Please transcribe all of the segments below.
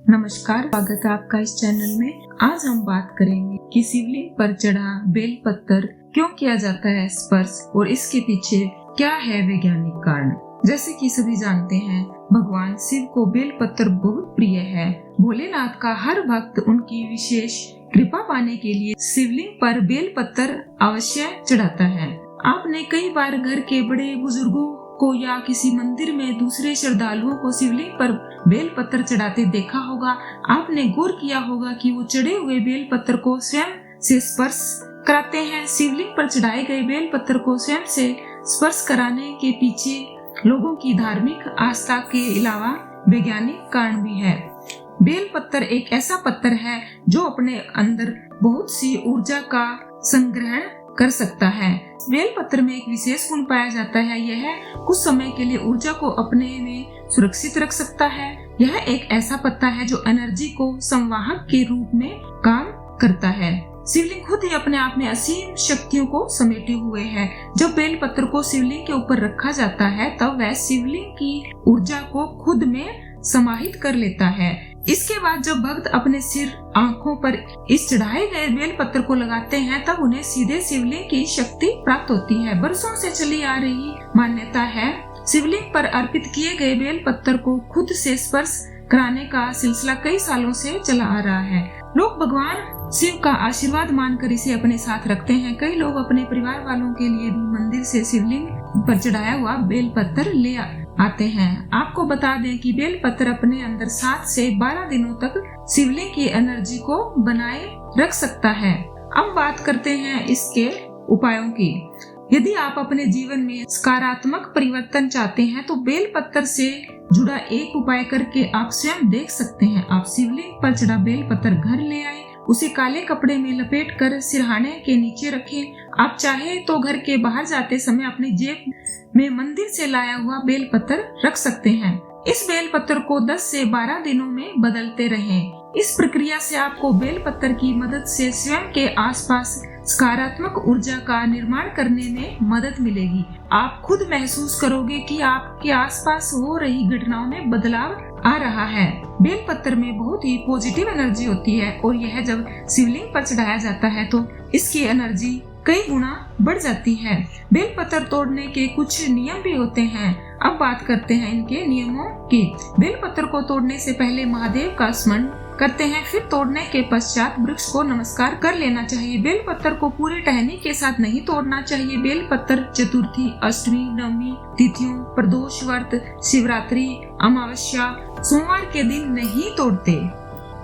नमस्कार, स्वागत है आपका इस चैनल में। आज हम बात करेंगे कि शिवलिंग पर चढ़ा बेल पत्थर क्यों किया जाता है स्पर्श और इसके पीछे क्या है वैज्ञानिक कारण। जैसे कि सभी जानते हैं, भगवान शिव को बेल पत्थर बहुत प्रिय है। भोलेनाथ का हर भक्त उनकी विशेष कृपा पाने के लिए शिवलिंग पर बेल पत्थर अवश्य चढ़ाता है। आपने कई बार घर के बड़े बुजुर्गों को या किसी मंदिर में दूसरे श्रद्धालुओं को शिवलिंग पर बेल पत्थर चढ़ाते देखा होगा। आपने गौर किया होगा कि वो चढ़े हुए बेल पत्थर को स्वयं से स्पर्श कराते हैं। शिवलिंग पर चढ़ाए गए बेल पत्थर को स्वयं से स्पर्श कराने के पीछे लोगों की धार्मिक आस्था के अलावा वैज्ञानिक कारण भी है। बेल पत्थर एक ऐसा पत्थर है जो अपने अंदर बहुत सी ऊर्जा का संग्रहण कर सकता है। बेल पत्थर में एक विशेष गुण पाया जाता है, यह कुछ समय के लिए ऊर्जा को अपने में सुरक्षित रख सकता है। यह एक ऐसा पत्ता है जो एनर्जी को संवाहक के रूप में काम करता है। शिवलिंग खुद ही अपने आप में असीम शक्तियों को समेटे हुए है। जब बेल पत्थर को शिवलिंग के ऊपर रखा जाता है तब वह शिवलिंग की ऊर्जा को खुद में समाहित कर लेता है। इसके बाद जब भक्त अपने सिर आंखों पर इस चढ़ाए गए बेल पत्थर को लगाते हैं तब उन्हें सीधे शिवलिंग की शक्ति प्राप्त होती है। बरसों से चली आ रही मान्यता है, शिवलिंग पर अर्पित किए गए बेल पत्थर को खुद से स्पर्श कराने का सिलसिला कई सालों से चला आ रहा है। लोग भगवान शिव का आशीर्वाद मानकर इसे अपने साथ रखते हैं। कई लोग अपने परिवार वालों के लिए भी मंदिर से शिवलिंग पर चढ़ाया हुआ बेल पत्थर ले आते हैं। आपको बता दें कि बेल पत्थर अपने अंदर 7 से 12 दिनों तक शिवलिंग की एनर्जी को बनाए रख सकता है। अब बात करते हैं इसके उपायों की। यदि आप अपने जीवन में सकारात्मक परिवर्तन चाहते हैं तो बेल पत्थर से जुड़ा एक उपाय करके आप स्वयं देख सकते हैं। आप शिवलिंग पर चढ़ा बेल पत्थर घर ले आए, उसे काले कपड़े में लपेटकर सिरहाने के नीचे रखें। आप चाहे तो घर के बाहर जाते समय अपनी जेब में मंदिर से लाया हुआ बेल पत्थर रख सकते हैं। इस बेल पत्थर को 10 से 12 दिनों में बदलते रहें। इस प्रक्रिया से आपको बेल पत्थर की मदद से स्वयं के आसपास सकारात्मक ऊर्जा का निर्माण करने में मदद मिलेगी। आप खुद महसूस करोगे कि आपके आसपास हो रही घटनाओं में बदलाव आ रहा है। बेल पत्थर में बहुत ही पॉजिटिव एनर्जी होती है और यह जब शिवलिंग पर चढ़ाया जाता है तो इसकी एनर्जी कई गुना बढ़ जाती है। बेल पत्थर तोड़ने के कुछ नियम भी होते हैं। अब बात करते हैं इनके नियमों की। बेल पत्थर को तोड़ने से पहले महादेव का स्मरण करते हैं, फिर तोड़ने के पश्चात वृक्ष को नमस्कार कर लेना चाहिए। बेल पत्थर को पूरी टहनी के साथ नहीं तोड़ना चाहिए। बेल पत्थर चतुर्थी, अष्टमी, नवमी तिथियों, प्रदोष व्रत, शिवरात्रि, अमावस्या, सोमवार के दिन नहीं तोड़ते।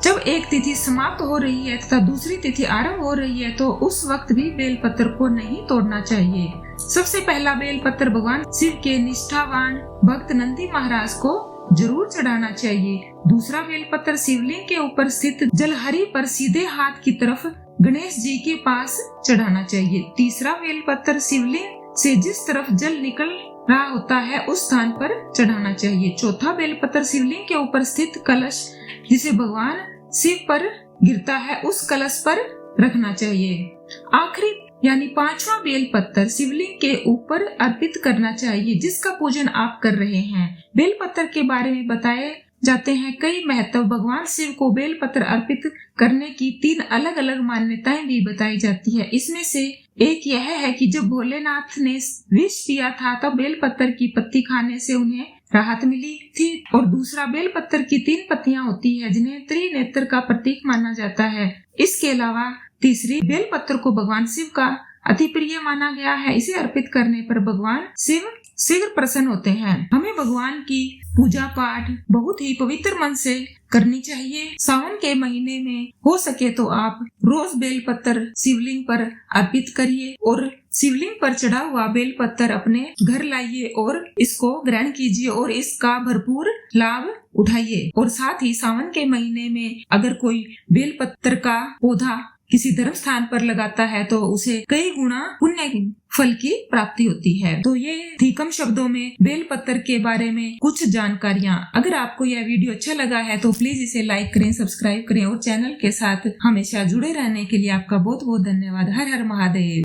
जब एक तिथि समाप्त हो रही है तथा दूसरी तिथि आरंभ हो रही है तो उस वक्त भी बेल पत्थर को नहीं तोड़ना चाहिए। सबसे पहला बेल पत्थर भगवान शिव के निष्ठावान भक्त नंदी महाराज को जरूर चढ़ाना चाहिए। दूसरा बेल पत्थर शिवलिंग के ऊपर स्थित जलहरी पर सीधे हाथ की तरफ गणेश जी के पास चढ़ाना चाहिए। तीसरा बेल पत्थर शिवलिंग से जिस तरफ जल निकल रहा होता है उस स्थान पर चढ़ाना चाहिए। चौथा बेल पत्थर शिवलिंग के ऊपर स्थित कलश जिसे भगवान शिव पर गिरता है उस कलश पर रखना चाहिए। आखिरी यानी 5वां बेल पत्थर शिवलिंग के ऊपर अर्पित करना चाहिए जिसका पूजन आप कर रहे हैं। बेल पत्थर के बारे में बताए जाते हैं कई महत्व। भगवान शिव को बेल पत्थर अर्पित करने की 3 अलग अलग मान्यताएं भी बताई जाती है। इसमें से एक यह है कि जब भोलेनाथ ने विष पिया था तब बेल पत्थर की पत्ती खाने से उन्हें राहत मिली थी। और दूसरा, बेल पत्थर की 3 पत्तियां होती है जिन्हें त्रिनेत्र का प्रतीक माना जाता है। इसके अलावा तीसरी, बेल पत्थर को भगवान शिव का अति प्रिय माना गया है। इसे अर्पित करने पर भगवान शिव शीघ्र प्रसन्न होते हैं। हमें भगवान की पूजा पाठ बहुत ही पवित्र मन से करनी चाहिए। सावन के महीने में हो सके तो आप रोज बेल पत्थर शिवलिंग पर अर्पित करिए और शिवलिंग पर चढ़ा हुआ बेल पत्थर अपने घर लाइए और इसको ग्रहण कीजिए और इसका भरपूर लाभ उठाइए। और साथ ही सावन के महीने में अगर कोई बेल पत्थर का पौधा किसी धर्म स्थान पर लगाता है तो उसे कई गुना पुण्य फल की प्राप्ति होती है। तो ये थी कम शब्दों में बेल पत्थर के बारे में कुछ जानकारियाँ। अगर आपको यह वीडियो अच्छा लगा है तो प्लीज इसे लाइक करें, सब्सक्राइब करें और चैनल के साथ हमेशा जुड़े रहने के लिए आपका बहुत बहुत धन्यवाद। हर हर महादेव।